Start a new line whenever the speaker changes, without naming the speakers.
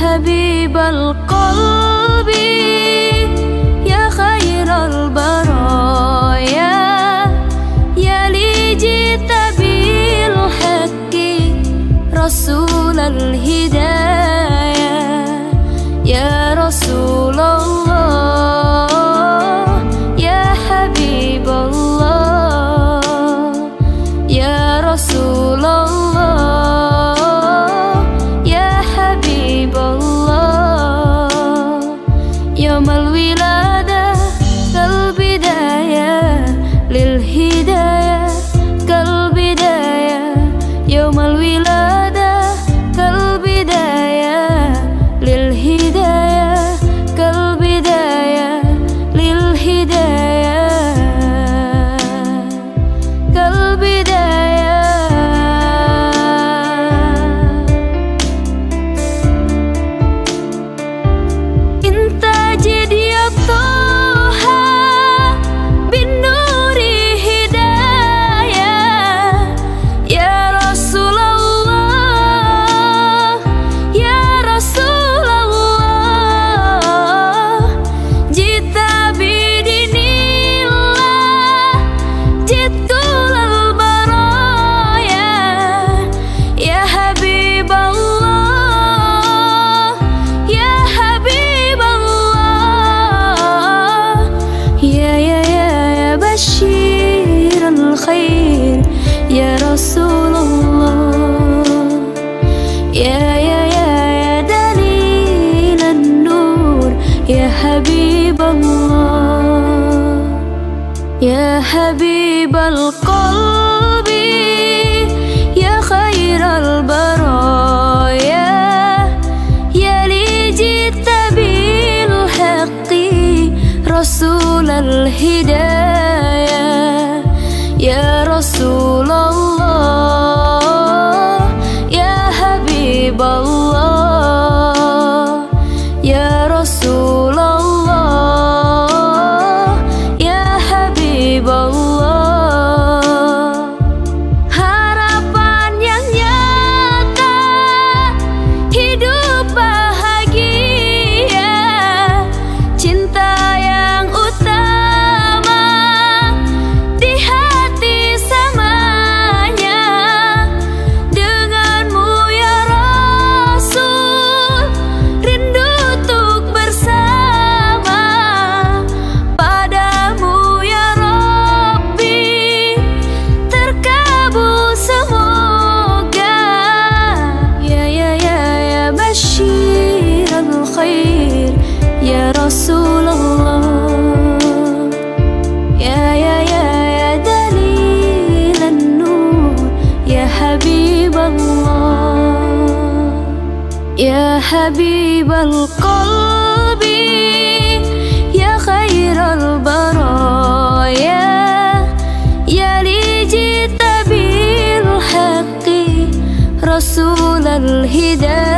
حبيب القلب يا خير البرايا يا لي جئت بالحق رسول الهدايا يا رسول الله يا حبيب الله يا رسول الله يا حبيب الله يوم الولادة كالبداية للهداية كالبداية يوم الولادة كالبداية للهداية كالبداية للهداية كالبداية انت جد يا طه بالنور هداية يا رسول الله يا رسول الله جئت بدين الله جئت للبرايا يا حبيب الله يا حبيب الله يا بشير الخير يا رسول الله يا دليل النور يا حبيب الله يا حبيب القلب يا خير البرايا يا لي جئت بالحق رسول الهدايا يا رسول الله يا حبيب الله يا رسول الله يا حبيب Allah harapan yang nyata hidup bahagia cinta yang utama di hati samanya denganmu ya Rasul rindu untuk bersama padamu ya Rabbi terkabul semoga ya bashir al-khair ya Rasulullah ya dalil an-nur ya Habib Allah ya Habib al-qalbi ya khair al-baraya ya li jita bil haqqi rasul al-hidayah